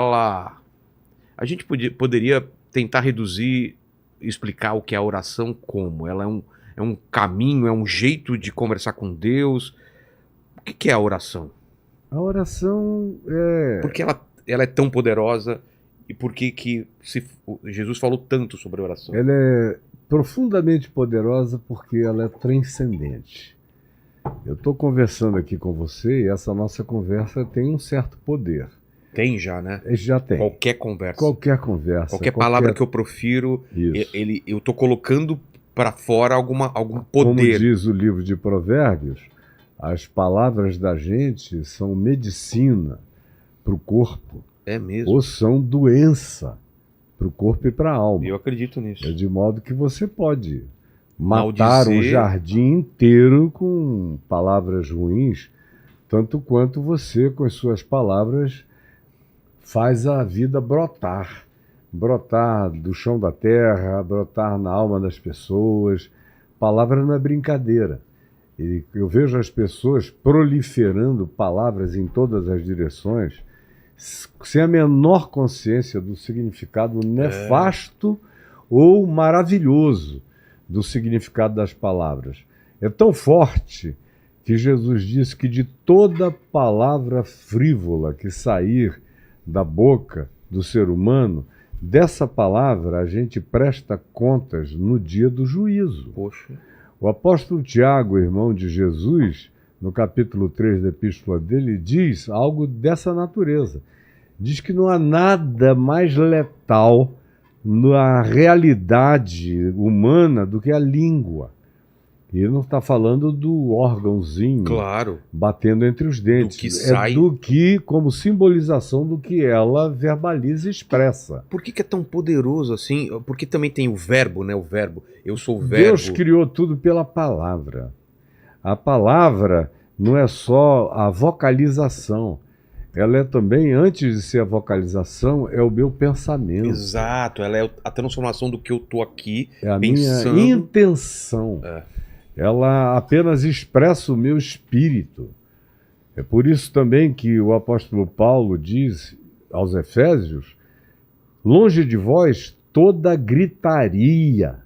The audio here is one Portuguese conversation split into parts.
Fala. A gente poderia tentar reduzir, explicar o que é a oração como? Ela é um caminho, é um jeito de conversar com Deus? O que é a oração? A oração é, Por que ela é tão poderosa e por que Jesus falou tanto sobre a oração? ela é profundamente poderosa porque ela é transcendente. Eu estou conversando aqui com você e essa nossa conversa tem um certo poder. Tem já, né? Já tem. Qualquer conversa. Qualquer conversa. Qualquer palavra que eu profiro, Isso. eu estou colocando para fora algum Como poder. diz o livro de Provérbios, as palavras da gente são medicina para o corpo É mesmo. ou são doença para o corpo e para a alma. Eu acredito nisso. É de modo que você pode matar um Maldizer. jardim inteiro com palavras ruins, tanto quanto você, com as suas palavras, faz a vida brotar. Brotar do chão da terra, brotar na alma das pessoas. Palavra não é brincadeira. E eu vejo as pessoas proliferando palavras em todas as direções, sem a menor consciência do significado nefasto ou maravilhoso do significado das palavras. É tão forte que Jesus disse que de toda palavra frívola que sair da boca do ser humano, dessa palavra a gente presta contas no dia do juízo. Poxa. O apóstolo Tiago, irmão de Jesus, no capítulo 3 da epístola dele, diz algo dessa natureza. Diz que não há nada mais letal na realidade humana do que a língua. E ele não está falando do órgãozinho batendo entre os dentes. Do que sai. Do que, como simbolização do que ela verbaliza e expressa. Por que é tão poderoso assim? Porque também tem o verbo, né? O verbo. Eu sou o verbo. Deus criou tudo pela palavra. A palavra não é só a vocalização. Ela é também, antes de ser a vocalização, é o meu pensamento. Exato, ela é a transformação do que eu tô aqui É a pensando. minha intenção. É. Ela apenas expressa o meu espírito. É por isso também que o apóstolo Paulo diz aos Efésios: longe de vós toda gritaria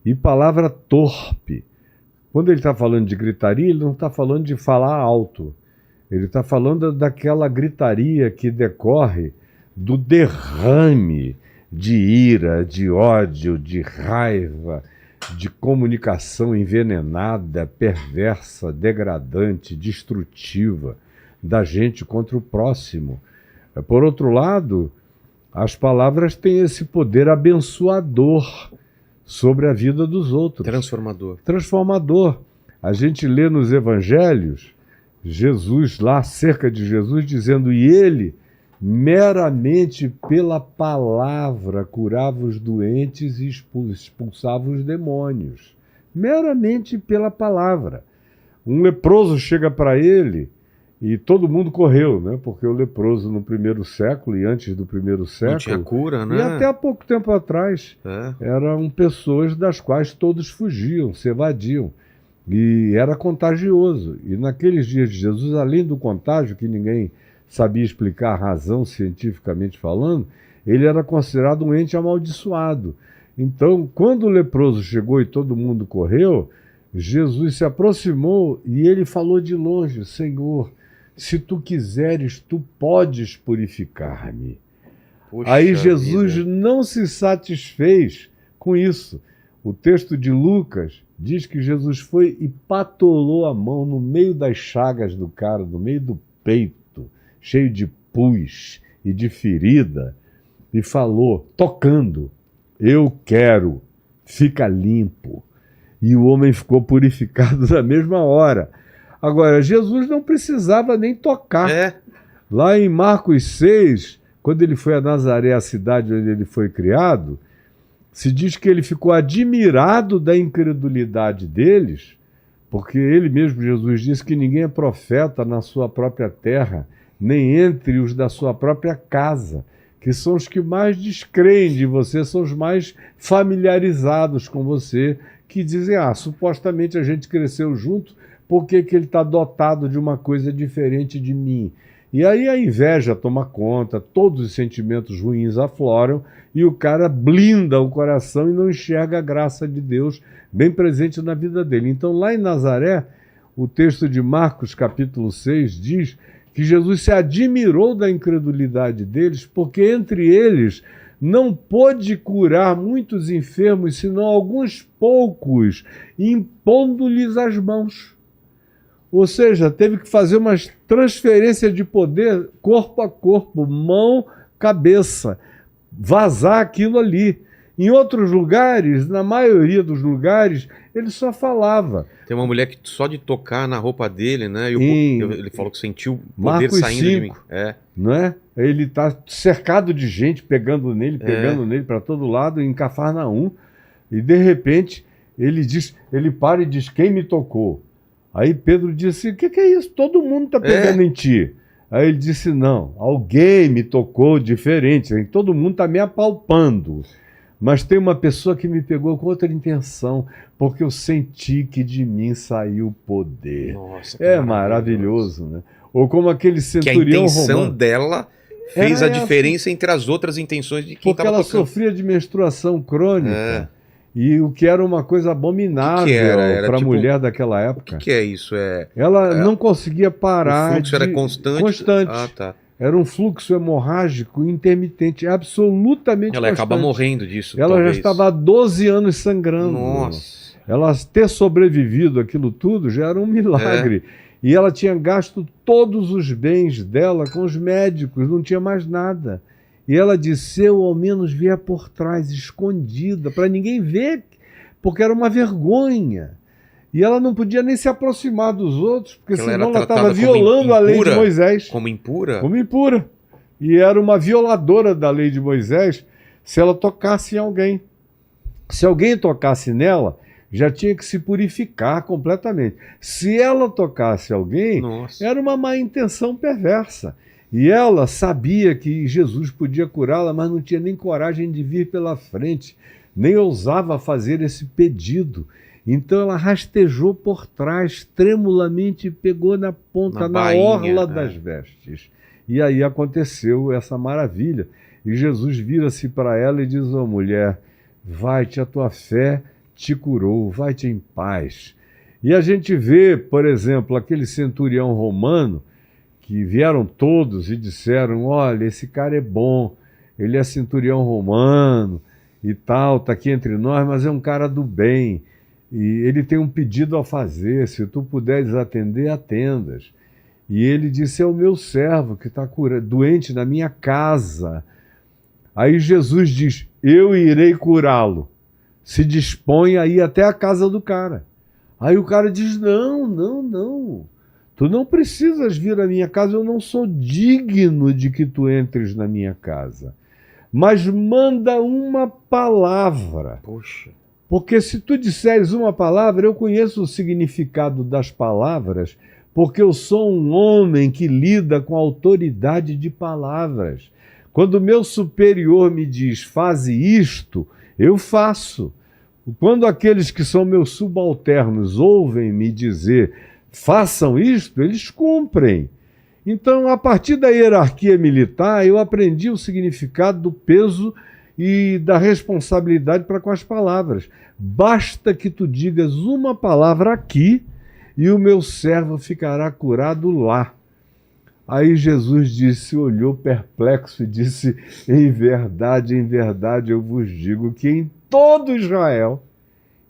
e palavra torpe. Quando ele está falando de gritaria, ele não está falando de falar alto. Ele está falando daquela gritaria que decorre do derrame de ira, de ódio, de raiva, de comunicação envenenada, perversa, degradante, destrutiva da gente contra o próximo. Por outro lado, as palavras têm esse poder abençoador sobre a vida dos outros. Transformador. A gente lê nos evangelhos Jesus, lá acerca de Jesus, dizendo: e ele, meramente pela palavra, curava os doentes e expulsava os demônios. Meramente pela palavra. Um leproso chega para ele e todo mundo correu, né? Porque o leproso no primeiro século e antes do primeiro século... Não tinha cura, né? E até há pouco tempo atrás eram pessoas das quais todos fugiam, se evadiam. E era contagioso. E naqueles dias de Jesus, além do contágio, que ninguém sabia explicar a razão cientificamente falando, ele era considerado um ente amaldiçoado. Então, quando o leproso chegou e todo mundo correu, Jesus se aproximou e ele falou de longe: Senhor, se tu quiseres, tu podes purificar-me. Aí Jesus não se satisfez com isso. O texto de Lucas diz que Jesus foi e patolou a mão no meio das chagas do cara, no meio do peito, cheio de pus e de ferida, e falou, tocando: eu quero, fica limpo. E o homem ficou purificado na mesma hora. Agora, Jesus não precisava nem tocar. Lá em Marcos 6, quando ele foi a Nazaré, a cidade onde ele foi criado, se diz que ele ficou admirado da incredulidade deles, porque ele mesmo, Jesus, disse que ninguém é profeta na sua própria terra, nem entre os da sua própria casa, que são os que mais descreem de você, são os mais familiarizados com você, que dizem: supostamente a gente cresceu junto, por que ele está dotado de uma coisa diferente de mim? E aí a inveja toma conta, todos os sentimentos ruins afloram e o cara blinda o coração e não enxerga a graça de Deus bem presente na vida dele. Então, lá em Nazaré, o texto de Marcos, capítulo 6, diz que Jesus se admirou da incredulidade deles, porque entre eles não pôde curar muitos enfermos, senão alguns poucos, impondo-lhes as mãos. Ou seja, teve que fazer uma transferência de poder corpo a corpo, mão, cabeça, vazar aquilo ali. Em outros lugares, na maioria dos lugares, ele só falava. Tem uma mulher que só de tocar na roupa dele, né? Ele falou que sentiu o poder Marcos saindo 5, de mim. Não é? Ele está cercado de gente pegando nele para todo lado, em Cafarnaum. E de repente ele para e diz: quem me tocou? Aí Pedro disse: o que é isso? Todo mundo está pegando em ti. Aí ele disse: não, alguém me tocou diferente, hein? Todo mundo está me apalpando. Mas tem uma pessoa que me pegou com outra intenção, porque eu senti que de mim saiu poder. Nossa, é maravilhoso, né? Ou como aquele centurião romano. Que a intenção dela fez a diferença entre as outras intenções de quem estava tocando. Porque ela sofria de menstruação crônica. E o que era uma coisa abominável para a mulher daquela época. O que é isso? Ela não conseguia parar. O fluxo era constante? Ah, tá. Era um fluxo hemorrágico intermitente, absolutamente constante. Ela acaba morrendo disso. Ela já estava há 12 anos sangrando. Nossa. Ela ter sobrevivido aquilo tudo já era um milagre. E ela tinha gasto todos os bens dela com os médicos, não tinha mais nada. E ela disse: se eu ao menos vier por trás, escondida, para ninguém ver, porque era uma vergonha. E ela não podia nem se aproximar dos outros, porque senão ela estava violando a lei de Moisés. Como impura? Como impura. E era uma violadora da lei de Moisés se ela tocasse em alguém. Se alguém tocasse nela, já tinha que se purificar completamente. Se ela tocasse alguém, era uma má intenção perversa. E ela sabia que Jesus podia curá-la, mas não tinha nem coragem de vir pela frente, nem ousava fazer esse pedido. Então ela rastejou por trás, tremulamente, pegou na ponta, na orla das vestes. E aí aconteceu essa maravilha. E Jesus vira-se para ela e diz: ó mulher, vai-te, a tua fé te curou, vai-te em paz. E a gente vê, por exemplo, aquele centurião romano, que vieram todos e disseram: olha, esse cara é bom, ele é centurião romano e tal, está aqui entre nós, mas é um cara do bem. E ele tem um pedido a fazer, se tu puderes atender, atendas. E ele disse: é o meu servo que está doente na minha casa. Aí Jesus diz: eu irei curá-lo. Se dispõe a ir até a casa do cara. Aí o cara diz: não. Tu não precisas vir à minha casa, eu não sou digno de que tu entres na minha casa. Mas manda uma palavra. Poxa. Porque se tu disseres uma palavra, eu conheço o significado das palavras, porque eu sou um homem que lida com autoridade de palavras. Quando o meu superior me diz: faze isto, eu faço. Quando aqueles que são meus subalternos ouvem me dizer: façam isto, eles cumprem. Então, a partir da hierarquia militar, eu aprendi o significado do peso e da responsabilidade para com as palavras. Basta que tu digas uma palavra aqui e o meu servo ficará curado lá. Aí Jesus disse, olhou perplexo e disse: em verdade, eu vos digo que em todo Israel,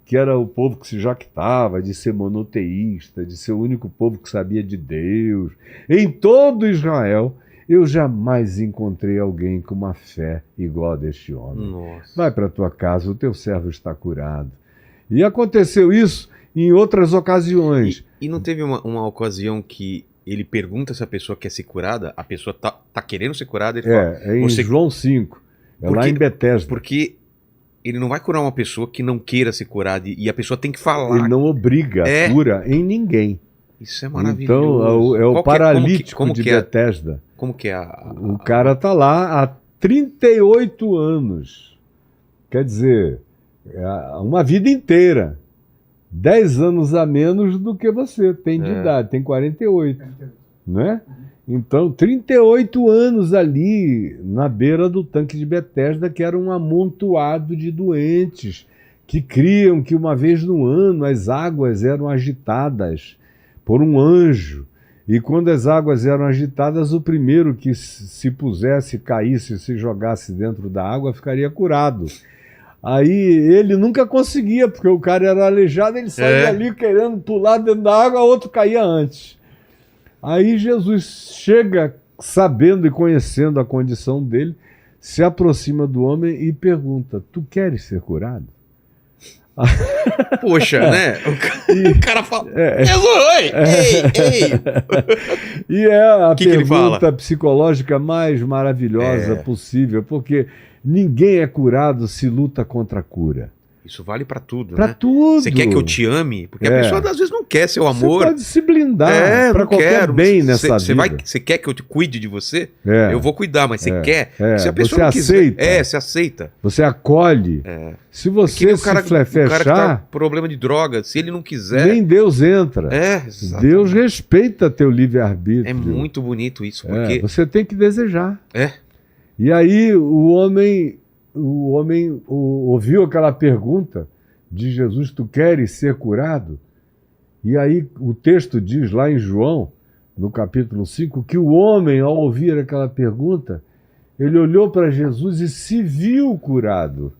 que era o povo que se jactava de ser monoteísta, de ser o único povo que sabia de Deus, em todo Israel, eu jamais encontrei alguém com uma fé igual a deste homem. Nossa. Vai para a tua casa, o teu servo está curado. E aconteceu isso em outras ocasiões. E não teve uma ocasião que ele pergunta se a pessoa quer ser curada, a pessoa tá querendo ser curada, ele fala... É em João 5, lá em Betesda. Porque ele não vai curar uma pessoa que não queira ser curada, e a pessoa tem que falar. Ele não obriga a cura em ninguém. Isso é maravilhoso. Então, é o paralítico de Betesda. Como que é O cara está lá há 38 anos. Quer dizer, uma vida inteira. 10 anos a menos do que você tem de idade, tem 48. né? Então, 38 anos ali na beira do tanque de Betesda, que era um amontoado de doentes que criam que uma vez no ano as águas eram agitadas por um anjo. E quando as águas eram agitadas, o primeiro que se pusesse, caísse, se jogasse dentro da água, ficaria curado. Aí ele nunca conseguia, porque o cara era aleijado, ele saía ali querendo pular dentro da água, outro caía antes. Aí Jesus chega, sabendo e conhecendo a condição dele, se aproxima do homem e pergunta: tu queres ser curado? Poxa, né? O cara fala: ei! E é a pergunta psicológica mais maravilhosa possível, porque ninguém é curado se luta contra a cura. Isso vale pra tudo, pra né? tudo. Você quer que eu te ame? Porque a pessoa às vezes não quer seu amor. Você pode se blindar pra qualquer bem nessa vida. Você quer que eu te cuide de você? Eu vou cuidar, mas você quer? Se a pessoa você não quiser, aceita. você aceita. Você acolhe. Se você se fechar... O cara que tá com problema de droga, se ele não quiser... Nem Deus entra. Exatamente. Deus respeita teu livre-arbítrio. É muito bonito isso, porque... Você tem que desejar. E aí o homem ouviu aquela pergunta de Jesus: tu queres ser curado? E aí o texto diz lá em João, no capítulo 5, que o homem, ao ouvir aquela pergunta, ele olhou para Jesus e se viu curado.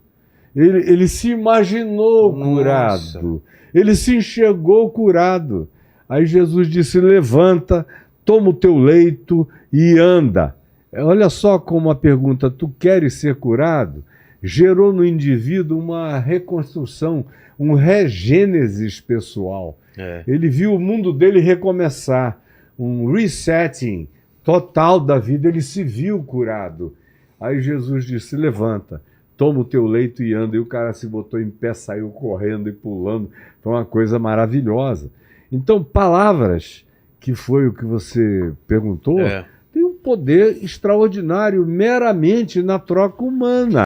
Ele se imaginou curado. Ele se enxergou curado. Aí Jesus disse: levanta, toma o teu leito e anda. Olha só como a pergunta: tu queres ser curado? Gerou no indivíduo uma reconstrução, um regênesis pessoal. Ele viu o mundo dele recomeçar, um resetting total da vida. Ele se viu curado. Aí Jesus disse: levanta, toma o teu leito e anda. E o cara se botou em pé, saiu correndo e pulando. Foi uma coisa maravilhosa. Então, palavras, que foi o que você perguntou, tem um poder extraordinário meramente na troca humana.